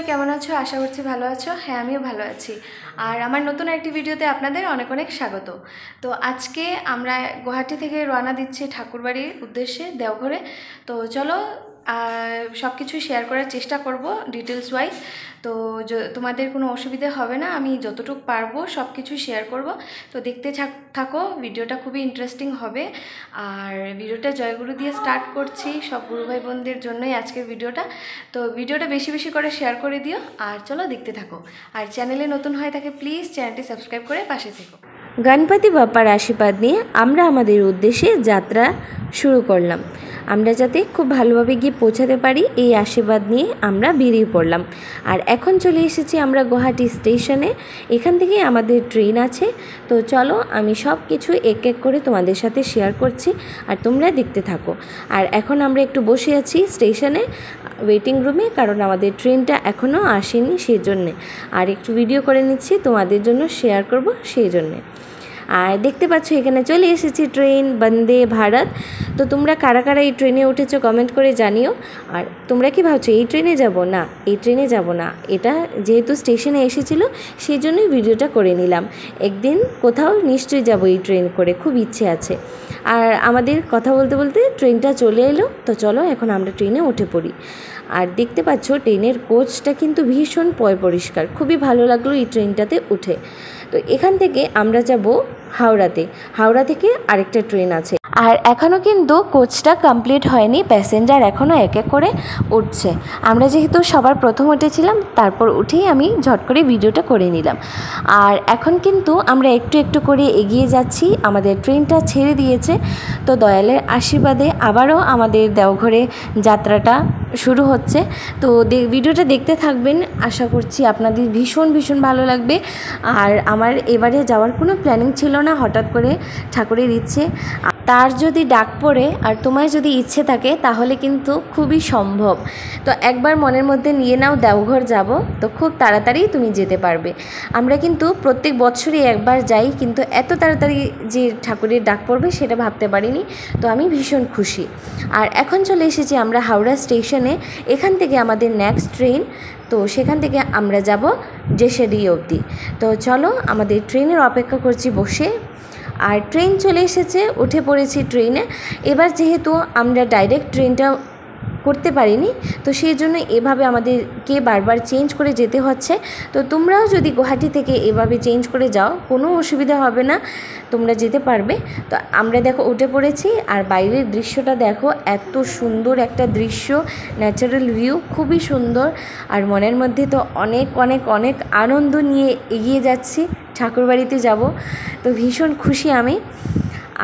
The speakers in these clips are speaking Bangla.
কেমন আছো? আশা করছি ভালো আছো। হ্যাঁ, আমিও ভালো আছি। আর আমার নতুন একটি ভিডিওতে আপনাদের অনেক অনেক স্বাগত। তো আজকে আমরা গুয়াহাটি থেকে রওনা দিচ্ছি ঠাকুরবাড়ির উদ্দেশ্যে, দেওঘরে। তো চলো সব কিছু শেয়ার করার চেষ্টা করব ডিটেলস ওয়াইজ। তো তোমাদের কোনো অসুবিধা হবে না, আমি যতটুকু পারবো সব কিছু শেয়ার করব। তো দেখতে থাকো, ভিডিওটা খুবই ইন্টারেস্টিং হবে। আর ভিডিওটা জয়গুরু দিয়ে স্টার্ট করছি, সব গুরু ভাই বোনদের জন্যই আজকের ভিডিওটা। তো ভিডিওটা বেশি বেশি করে শেয়ার করে দিও, আর চলো দেখতে থাকো। আর চ্যানেলে নতুন হয়ে থাকে প্লিজ চ্যানেলটি সাবস্ক্রাইব করে পাশে থেকো। গণপতি বাপ্পার আশীর্বাদ নিয়ে আমরা আমাদের উদ্দেশ্যে যাত্রা শুরু করলাম। আমরা যাতে খুব ভালোভাবে গিয়ে পৌঁছাতে পারি এই আশীর্বাদ নিয়ে আমরা বেরিয়ে পড়লাম। আর এখন চলে এসেছি আমরা গুয়াহাটি স্টেশনে। এখান থেকে আমাদের ট্রেন আছে। তো চলো আমি সব কিছু এক এক করে তোমাদের সাথে শেয়ার করছি, আর তোমরা দেখতে থাকো। আর এখন আমরা একটু বসে আছি স্টেশনে ওয়েটিং রুমে, কারণ আমাদের ট্রেনটা এখনও আসেনি সেই জন্যে। আর একটু ভিডিও করে নিচ্ছি, তোমাদের জন্য শেয়ার করব সেই জন্যে। আর দেখতে পাচ্ছ এখানে চলে এসেছি ট্রেন বন্দে ভারত। তো তোমরা কারা কারা এই ট্রেনে উঠেছো কমেন্ট করে জানিও। আর তোমরা কি ভাবছো এই ট্রেনে যাব? না, এই ট্রেনে যাব না। এটা যেহেতু স্টেশনে এসেছিলো সেই জন্যই ভিডিওটা করে নিলাম। একদিন কোথাও নিশ্চয়ই যাব এই ট্রেন করে, খুব ইচ্ছে আছে। আর আমাদের কথা বলতে বলতে ট্রেনটা চলে এলো। তো চলো এখন আমরা ট্রেনে উঠে পড়ি। আর দেখতে পাচ্ছ ট্রেনের কোচটা কিন্তু ভীষণ পরিষ্কার, খুবই ভালো লাগলো এই ট্রেনটাতে উঠে। তো এখান থেকে আমরা যাব হাওড়াতে। হাওড়া থেকে আরেকটা ট্রেন আছে। আর এখনও কিন্তু কোচটা কমপ্লিট হয়নি, প্যাসেঞ্জার এখনও এক এক করে উঠছে। আমরা যেহেতু সবার প্রথম উঠেছিলাম, তারপর উঠেই আমি ঝট করে ভিডিওটা করে নিলাম। আর এখন কিন্তু আমরা একটু একটু করে এগিয়ে যাচ্ছি, আমাদের ট্রেনটা ছেড়ে দিয়েছে। তো দয়ালের আশীর্বাদে আবারও আমাদের দেওঘরে যাত্রাটা শুরু হচ্ছে। তো ভিডিওটা দেখতে থাকবেন, আশা করছি আপনাদের ভীষণ ভীষণ ভালো লাগবে। আর আমার এবারে যাওয়ার কোনো প্ল্যানিং ছিল না, হঠাৎ করে ঠাকুরের ইচ্ছে। তার যদি ডাক পড়ে আর তোমার যদি ইচ্ছে থাকে তাহলে কিন্তু খুবই সম্ভব। তো একবার মনের মধ্যে নিয়ে নাও দেওঘর যাব, তো খুব তাড়াতাড়ি তুমি যেতে পারবে। আমরা কিন্তু প্রত্যেক বছরই একবার যাই, কিন্তু এত তাড়াতাড়ি যে ঠাকুরের ডাক পড়বে সেটা ভাবতে পারিনি। তো আমি ভীষণ খুশি। আর এখন চলে এসেছি আমরা হাওড়া স্টেশনে। এখান থেকে আমাদের নেক্সট ট্রেন, তো সেখান থেকে আমরা যাব জেসেডি অবধি। তো চলো আমাদের ট্রেনের অপেক্ষা করছি বসে। আর ট্রেন চলে এসেছে, উঠে পড়েছি ট্রেনে। এবার যেহেতু আমরা ডাইরেক্ট ট্রেনটা করতে পারিনি, তো সেই জন্য এভাবে আমাদেরকে বারবার চেঞ্জ করে যেতে হচ্ছে। তো তোমরাও যদি গুয়াহাটি থেকে এভাবে চেঞ্জ করে যাও কোনো অসুবিধা হবে না, তোমরা যেতে পারবে। তো আমরা দেখো উঠে পড়েছি। আর বাইরের দৃশ্যটা দেখো, এত সুন্দর একটা দৃশ্য, ন্যাচারাল ভিউ, খুবই সুন্দর। আর মনের মধ্যে তো অনেক অনেক অনেক আনন্দ নিয়ে এগিয়ে যাচ্ছি, ঠাকুরবাড়িতে যাব। তো ভীষণ খুশি আমি।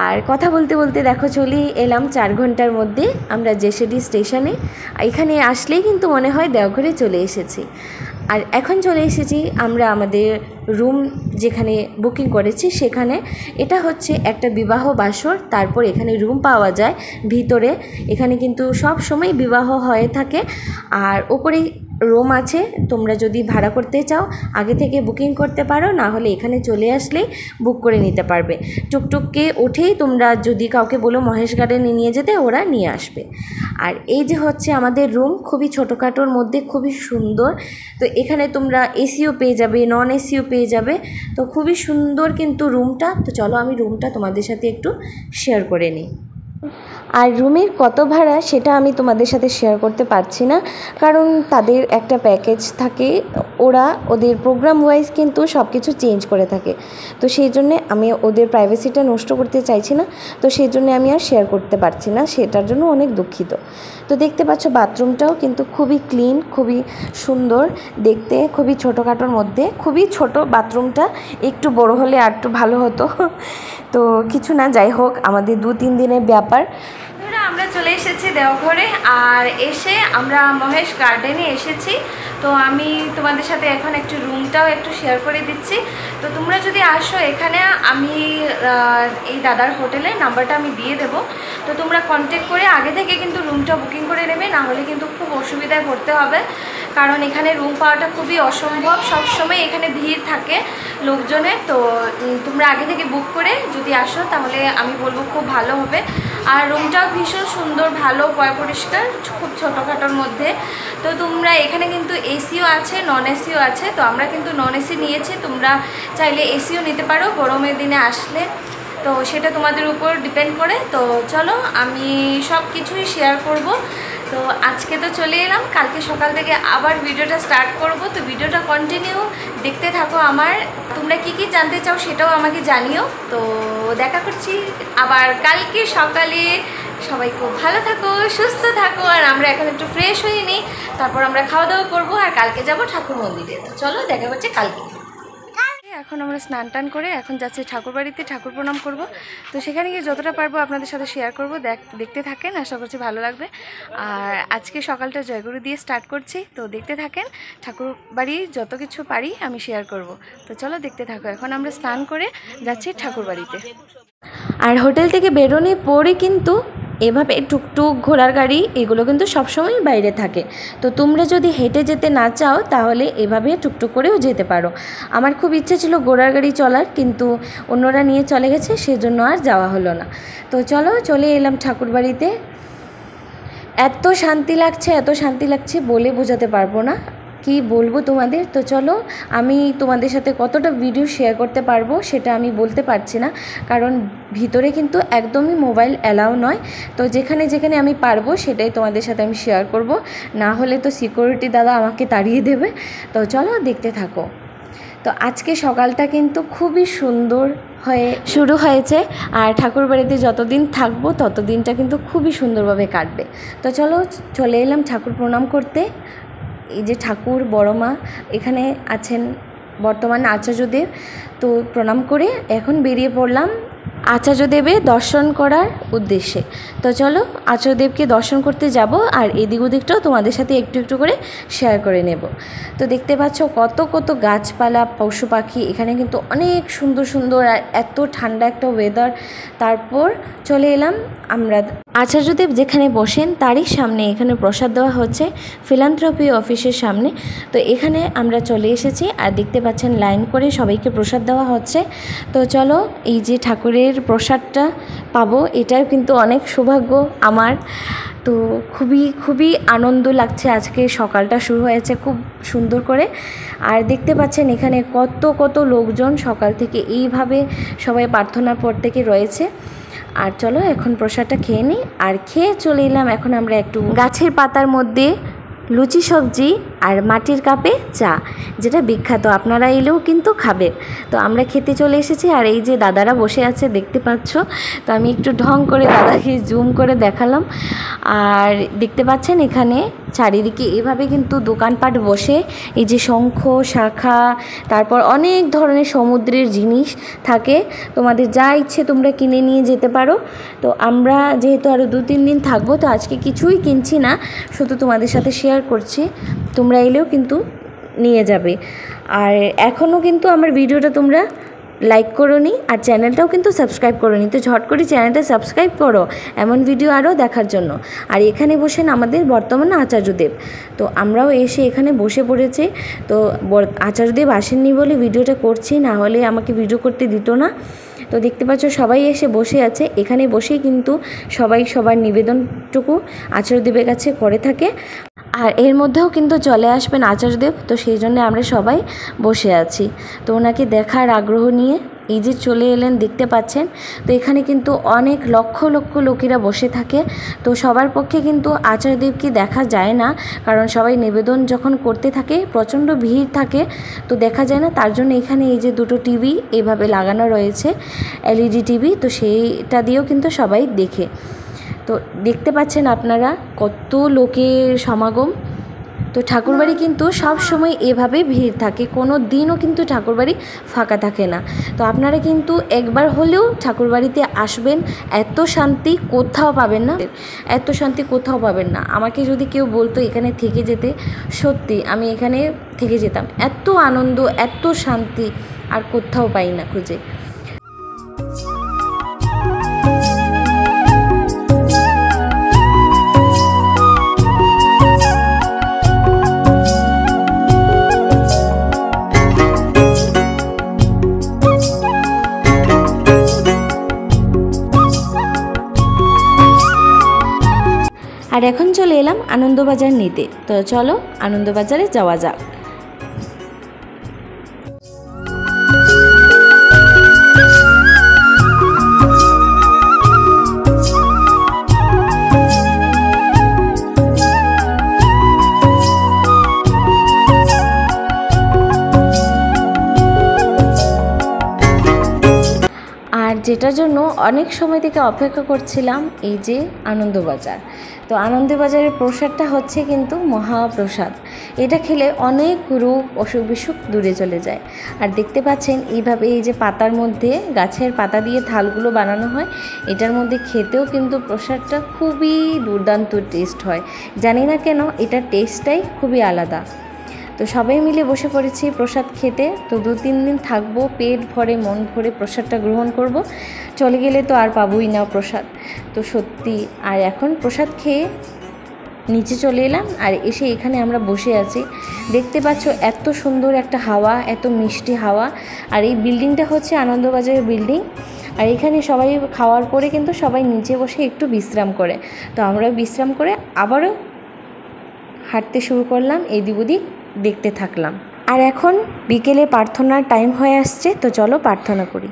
আর কথা বলতে বলতে দেখো চলে এলাম 4 ঘন্টার মধ্যে আমরা জেসেডি স্টেশনে। এখানে আসলেই কিন্তু মনে হয় দেওঘরে চলে এসেছি। আর এখন চলে এসেছি আমরা আমাদের রুম যেখানে বুকিং করেছি সেখানে। এটা হচ্ছে একটা বিবাহ বাসর, তারপর এখানে রুম পাওয়া যায় ভিতরে। এখানে কিন্তু সব সময় বিবাহ হয়ে থাকে। আর ওপরেই রুম আছে, তোমরা যদি ভাড়া করতে চাও আগে থেকে বুকিং করতে পারো, না হলে এখানে চলে আসলেই বুক করে নিতে পারবে। টুকটুককে উঠেই তোমরা যদি কাউকে বলো মহেশ গার্ডেনে নিয়ে যেতে, ওরা নিয়ে আসবে। আর এই যে হচ্ছে আমাদের রুম, খুবই ছোটোখাটোর মধ্যে খুবই সুন্দর। তো এখানে তোমরা এসিও পেয়ে যাবে, নন এসিও পেয়ে যাবে। তো খুবই সুন্দর কিন্তু রুমটা। তো চলো আমি রুমটা তোমাদের সাথে একটু শেয়ার করে নিই। আর রুমের কত ভাড়া সেটা আমি তোমাদের সাথে শেয়ার করতে পারছি না, কারণ তাদের একটা প্যাকেজ থাকে, ওরা ওদের প্রোগ্রাম ওয়াইজ কিন্তু সব কিছু চেঞ্জ করে থাকে। তো সেই জন্যে আমি ওদের প্রাইভেসিটা নষ্ট করতে চাইছি না, তো সেই জন্যে আমি আর শেয়ার করতে পারছি না, সেটার জন্য অনেক দুঃখিত। তো দেখতে পাচ্ছ বাথরুমটাও কিন্তু খুবই ক্লিন, খুবই সুন্দর দেখতে, খুবই ছোটোখাটোর মধ্যে, খুবই ছোট বাথরুমটা। একটু বড় হলে আর একটু ভালো হতো। তো কিছু না, যাই হোক, আমাদের 2-3 দিনের ব্যাপার। আমরা চলে এসেছি দেওঘরে। আর এসে আমরা মহেশ গার্ডেনে এসেছি। তো আমি তোমাদের সাথে এখন একটু রুমটাও একটু শেয়ার করে দিচ্ছি। তো তোমরা যদি আসো এখানে, আমি এই দাদার হোটেলের নাম্বারটা আমি দিয়ে দেবো। তো তোমরা কন্ট্যাক্ট করে আগে থেকে কিন্তু রুমটা বুকিং করে নেবে, না হলে কিন্তু খুব অসুবিধায় পড়তে হবে। কারণ এখানে রুম পাওয়াটা খুবই অসম্ভব, সবসময় এখানে ভিড় থাকে লোকজনের। তো তোমরা আগে থেকে বুক করে যদি আসো তাহলে আমি বলবো খুব ভালো হবে। আর রুমটাও ভীষণ সুন্দর, ভালো, পরিষ্কার, খুব ছোটোখাটোর মধ্যে। তো তোমরা এখানে কিন্তু এসিও আছে, নন এসিও আছে। তো আমরা কিন্তু নন এসি নিয়েছি, তোমরা চাইলে এসিও নিতে পারো গরমের দিনে আসলে, তো সেটা তোমাদের উপর ডিপেন্ড করে। তো চলো আমি সব কিছুই শেয়ার করব। তো আজকে তো চলে এলাম, কালকে সকাল থেকে আবার ভিডিওটা স্টার্ট করব। তো ভিডিওটা কন্টিনিউ দেখতে থাকো আমার, তোমরা কি কি জানতে চাও সেটাও আমাকে জানিও। তো দেখা করছি আবার কালকে সকালে। সবাই খুব ভালো থাকো, সুস্থ থাকো। আর আমরা এখন একটু ফ্রেশ হয়ে নিই, তারপর আমরা খাওয়া দাওয়া করবো, আর কালকে যাব ঠাকুর মন্দিরে। তো চলো দেখা হচ্ছে কালকে। এখন আমরা স্নান টান করে এখন যাচ্ছি ঠাকুর বাড়িতে, ঠাকুর প্রণাম করব। তো সেখানে গিয়ে যতটা পারবো আপনাদের সাথে শেয়ার করব, দেখতে থাকেন, আশা করছি ভালো লাগবে। আর আজকে সকালটা জয়গুরু দিয়ে স্টার্ট করছি, তো দেখতে থাকেন। ঠাকুর বাড়ি যত কিছু পারি আমি শেয়ার করব। তো চলো দেখতে থাকো। এখন আমরা স্নান করে যাচ্ছি ঠাকুর বাড়িতে। আর হোটেল থেকে বেরোনোর পরে কিন্তু এভাবে টুকটুক, ঘোড়ার গাড়ি এগুলো কিন্তু সবসময় বাইরে থাকে। তো তোমরা যদি হেঁটে যেতে না চাও তাহলে এভাবে টুকটুক করেও যেতে পারো। আমার খুব ইচ্ছে ছিল ঘোড়ার গাড়ি চলার, কিন্তু অন্যরা নিয়ে চলে গেছে, সেজন্য আর যাওয়া হলো না। তো চলো চলে এলাম ঠাকুর বাড়িতে। এত শান্তি লাগছে, এত শান্তি লাগছে বলে বোঝাতে পারবো না, কি বলবো তোমাদের। তো চলো আমি তোমাদের সাথে কতটা ভিডিও শেয়ার করতে পারবো সেটা আমি বলতে পারছি না, কারণ ভিতরে কিন্তু একদমই মোবাইল অ্যালাউ নয়। তো যেখানে যেখানে আমি পারবো সেটাই তোমাদের সাথে আমি শেয়ার করব, না হলে তো সিকিউরিটি দাদা আমাকে তাড়িয়ে দেবে। তো চলো দেখতে থাকো। তো আজকে সকালটা কিন্তু খুবই সুন্দর হয়ে শুরু হয়েছে, আর ঠাকুর বাড়িতে যতদিন থাকবো ততদিনটা কিন্তু খুবই সুন্দরভাবে কাটবে। তো চলো চলে এলাম ঠাকুর প্রণাম করতে। এই যে ঠাকুর, বড় মা এখানে আছেন বর্তমান আচার্যদেব। তো প্রণাম করে এখন বেরিয়ে পড়লাম আচার্যদেবের দর্শন করার উদ্দেশ্যে। তো চলো আচার্যদেবকে দর্শন করতে যাব, আর এদিক ওদিকটাও তোমাদের সাথে একটু একটু করে শেয়ার করে নেব। তো দেখতে পাচ্ছ কত কত গাছপালা, পশু পাখি, এখানে কিন্তু অনেক সুন্দর সুন্দর, আর এত ঠান্ডা একটা ওয়েদার। তারপর চলে এলাম আমরা আচার্যদেব যেখানে বসেন তারই সামনে, এখানে প্রসাদ দেওয়া হচ্ছে ফিলান্থ্রপি অফিসের সামনে। তো এখানে আমরা চলে এসেছি, আর দেখতে পাচ্ছেন লাইন করে সবাইকে প্রসাদ দেওয়া হচ্ছে। তো চলো এই যে ঠাকুরের প্রসাদটা পাবো, এটাও কিন্তু অনেক সৌভাগ্য আমার। তো খুবই খুবই আনন্দ লাগছে, আজকে সকালটা শুরু হয়েছে খুব সুন্দর করে। আর দেখতে পাচ্ছেন এখানে কত কত লোকজন সকাল থেকে এইভাবে সবাই প্রার্থনার পর থেকে রয়েছে। আর চলো এখন প্রসাদটা খেয়ে নিই, আর খেয়ে চলে এলাম এখন আমরা একটু গাছের পাতার মধ্যে লুচি সবজি আর মাটির কাপে চা, যেটা বিখ্যাত, আপনারা এলেও কিন্তু খাবে। তো আমরা খেতে চলে এসেছি, আর এই যে দাদারা বসে আছে দেখতে পাচ্ছ। তো আমি একটু ঢং করে দাদাকে জুম করে দেখালাম। আর দেখতে পাচ্ছেন এখানে চারিদিকে এভাবে কিন্তু দোকানপাট বসে, এই যে শঙ্খ, শাখা, তারপর অনেক ধরনের সমুদ্রের জিনিস থাকে, তোমাদের যা ইচ্ছে তোমরা কিনে নিয়ে যেতে পারো। তো আমরা যেহেতু আরও 2-3 দিন থাকবো, তো আজকে কিছুই কিনছি না, শুধু তোমাদের সাথে শেয়ার করছি, তোমরা এলেও কিন্তু নিয়ে যাবে। আর এখনও কিন্তু আমার ভিডিওটা তোমরা লাইক করোনি, আর চ্যানেলটাও কিন্তু সাবস্ক্রাইব করোনি, তো ঝট করে চ্যানেলটা সাবস্ক্রাইব করো এমন ভিডিও আরও দেখার জন্য। আর এখানে বসেন আমাদের বর্তমান আচার্যদেব, তো আমরাও এসে এখানে বসে পড়েছি। তো আচার্যদেব আসেননি বলে ভিডিওটা করছি, না হলে আমাকে ভিডিও করতে দিত না। তো দেখতে পাচ্ছ সবাই এসে বসে আছে, এখানে বসেই কিন্তু সবাই সবার নিবেদনটুকু আচার্যদেবের কাছে করে থাকে। আর এর মধ্যেও কিন্তু চলে আসবেন আচার্যদেব, তো সেই জন্য আমরা সবাই বসে আছি। তো ওনাকে দেখার আগ্রহ নিয়ে এই যে চলে এলেন, দেখতে পাচ্ছেন। তো এখানে কিন্তু অনেক লক্ষ লক্ষ লোকেরা বসে থাকে। তো সবার পক্ষে কিন্তু আচার্যদেবকে দেখা যায় না, কারণ সবাই নিবেদন যখন করতে থাকে প্রচণ্ড ভিড় থাকে, তো দেখা যায় না। তার জন্য এখানে এই যে 2টো টিভি এভাবে লাগানো রয়েছে, LED টিভি, তো সেইটা দিয়েও কিন্তু সবাই দেখে। তো দেখতে পাচ্ছেন আপনারা কত লোকের সমাগম। তো ঠাকুরবাড়ি কিন্তু সব সময় এভাবে ভিড় থাকে, কোনো দিনও কিন্তু ঠাকুরবাড়ি ফাঁকা থাকে না। তো আপনারা কিন্তু একবার হলেও ঠাকুরবাড়িতে আসবেন, এত শান্তি কোথাও পাবেন না, এত শান্তি কোথাও পাবেন না। আমাকে যদি কেউ বলতো এখানে থেকে যেতে, সত্যি আমি এখানে থেকে যেতাম, এত আনন্দ, এত শান্তি আর কোথাও পাই না খুঁজে। আর এখন চলে এলাম আনন্দবাজার নিতে। তো চলো আনন্দবাজারে যাওয়া যাক। আর যেটার জন্য অনেক সময় থেকে অপেক্ষা করছিলাম, এই যে আনন্দবাজার। তো আনন্দবাজারের প্রসাদটা হচ্ছে কিন্তু মহাপ্রসাদ। এটা খেলে অনেক রোগ অসুখ বিসুখ দূরে চলে যায়। আর দেখতে পাচ্ছেন এইভাবে এই যে পাতার মধ্যে গাছের পাতা দিয়ে থালগুলো বানানো হয়, এটার মধ্যে খেতেও কিন্তু প্রসাদটা খুবই দুর্দান্ত টেস্ট হয়। জানি না কেন এটার টেস্টটাই খুবই আলাদা। তো সবাই মিলে বসে পড়েছি প্রসাদ খেতে। তো 2-3 দিন থাকবো, পেট ভরে মন ভরে প্রসাদটা গ্রহণ করব। চলে গেলে তো আর পাবোই না প্রসাদ। তো সত্যি, আর এখন প্রসাদ খেয়ে নিচে চলে এলাম। আর এসে এখানে আমরা বসে আছি। দেখতে পাচ্ছ এত সুন্দর একটা হাওয়া, এত মিষ্টি হাওয়া। আর এই বিল্ডিংটা হচ্ছে আনন্দবাজারের বিল্ডিং। আর এখানে সবাই খাওয়ার পরে কিন্তু সবাই নিচে বসে একটু বিশ্রাম করে। তো আমরা বিশ্রাম করে আবারও হাঁটতে শুরু করলাম, এদিক ওদিক দেখতে থাকলাম। আর এখন বিকেলে প্রার্থনার টাইম হয়ে আসছে। তো চলো প্রার্থনা করি।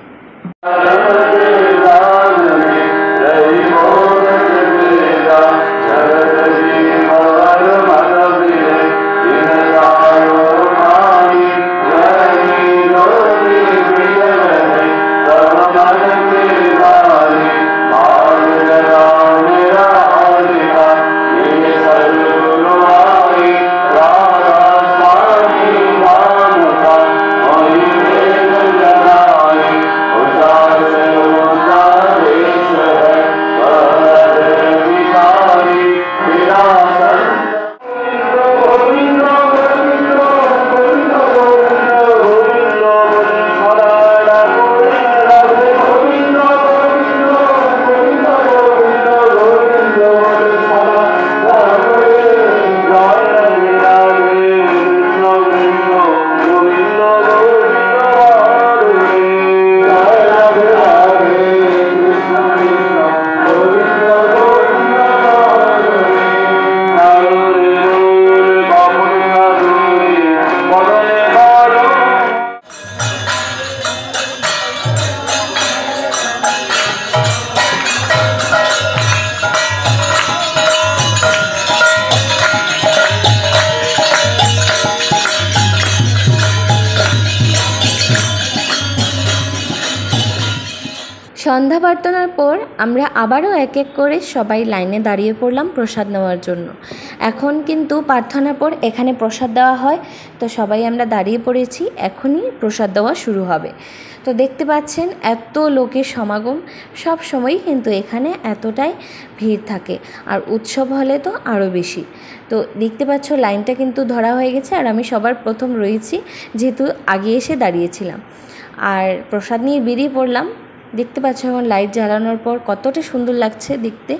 সন্ধ্যা প্রার্থনার পর আমরা আবারও এক এক করে সবাই লাইনে দাঁড়িয়ে পড়লাম প্রসাদ নেওয়ার জন্য। এখন কিন্তু প্রার্থনার পর এখানে প্রসাদ দেওয়া হয়। তো সবাই আমরা দাঁড়িয়ে পড়েছি, এখনই প্রসাদ দেওয়া শুরু হবে। তো দেখতে পাচ্ছেন এত লোকের সমাগম, সব সময়ই কিন্তু এখানে এতটাই ভিড় থাকে। আর উৎসব হলে তো আরও বেশি। তো দেখতে পাচ্ছ লাইনটা কিন্তু ধরা হয়ে গেছে। আর আমি সবার প্রথম রয়েছি, যেহেতু আগে এসে দাঁড়িয়েছিলাম। আর প্রসাদ নিয়ে বেরিয়ে পড়লাম। দেখতে পাচ্ছ এখন লাইট জ্বালানোর পর কতটা সুন্দর লাগছে দেখতে।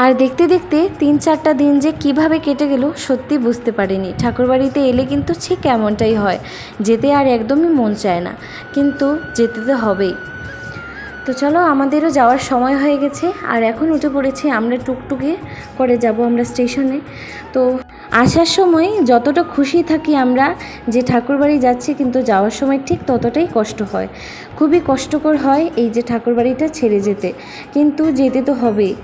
আর দেখতে দেখতে 3-4টা দিন যে কিভাবে কেটে গেল সত্যি বুঝতে পারিনি। ঠাকুরবাড়িতে এলে কিন্তু ঠিক এমনটাই হয়, যেতে আর একদমই মন চায় না, কিন্তু যেতে তো হবেই। তো চলো আমাদেরও যাওয়ার সময় হয়ে গেছে। আর এখন উঠে পড়েছি আমরা, টুকটুকে করে যাব আমরা স্টেশনে। তো আসার সময় যতটা খুশি থাকি আমরা যে ঠাকুরবাড়ি যাচ্ছি, কিন্তু যাওয়ার সময় ঠিক ততটাই কষ্ট হয়। খুবই কষ্টকর হয় এই যে ঠাকুরবাড়িটা ছেড়ে যেতে, কিন্তু যেতে তো হবেই।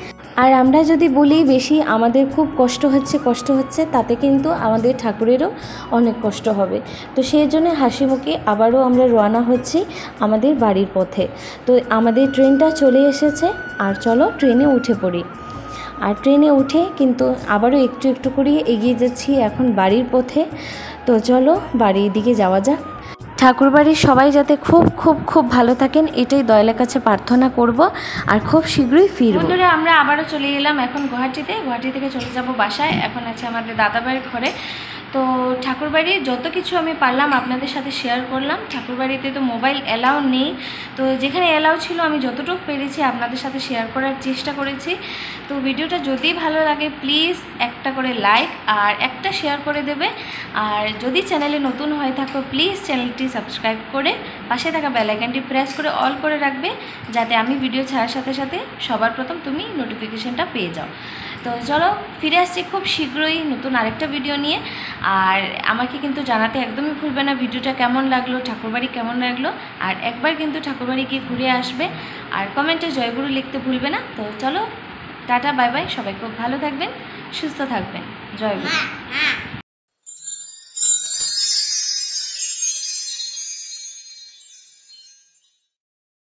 আর আমরা যদি বলি বেশি আমাদের খুব কষ্ট হচ্ছে, তাতে কিন্তু আমাদের ঠাকুরেরও অনেক কষ্ট হবে। তো সেই জন্য হাসি মুখে আবারও আমরা রওনা হচ্ছি আমাদের বাড়ির পথে। তো আমাদের ট্রেনটা চলে এসেছে, আর চলো ট্রেনে উঠে পড়ি। আর ট্রেনে উঠে কিন্তু আবারও একটু একটু করে এগিয়ে যাচ্ছি এখন বাড়ির পথে। তো চলো বাড়ির দিকে যাওয়া যাক। ঠাকুরবাড়ির সবাই যাতে খুব খুব খুব ভালো থাকেন, এটাই দয়ালের কাছে প্রার্থনা করব। আর খুব শীঘ্রই ফিরব। বন্ধুরা আমরা আবারও চলে এলাম এখন গুয়াহাটি থেকে চলে যাব বাসায়। এখন আছে আমাদের দাদাবাড়ির ঘরে। তো ঠাকুরবাড়ির যত কিছু আমি পারলাম আপনাদের সাথে শেয়ার করলাম। ঠাকুরবাড়িতে তো মোবাইল অ্যালাউ নেই, তো যেখানে অ্যালাউ ছিল আমি যতটুকু পেরেছি আপনাদের সাথে শেয়ার করার চেষ্টা করেছি। তো ভিডিওটা যদি ভালো লাগে প্লিজ একটা করে লাইক আর একটা শেয়ার করে দেবে। আর যদি চ্যানেলে নতুন হয়ে থাকো প্লিজ চ্যানেলটি সাবস্ক্রাইব করে পাশে থাকা বেল আইকনটি প্রেস করে অল করে রাখবে, যাতে আমি ভিডিও ছাড়ার সাথে সাথে সবার প্রথম তুমি নোটিফিকেশনটা পেয়ে যাও। তো চলো ফিরে আসছি খুব শীঘ্রই নতুন আরেকটা ভিডিও নিয়ে। আর আমাকে কিন্তু জানাতে একদমই ভুলবে না ভিডিওটা কেমন লাগলো, ঠাকুরবাড়ি কেমন লাগলো। আর একবার কিন্তু ঠাকুরবাড়ি গিয়ে ঘুরে আসবে, আর কমেন্টে জয়গুরু লিখতে ভুলবে না। তো চলো টাটা বাই বাই, সবাই খুব ভালো থাকবেন, সুস্থ থাকবেন, জয়গুরু।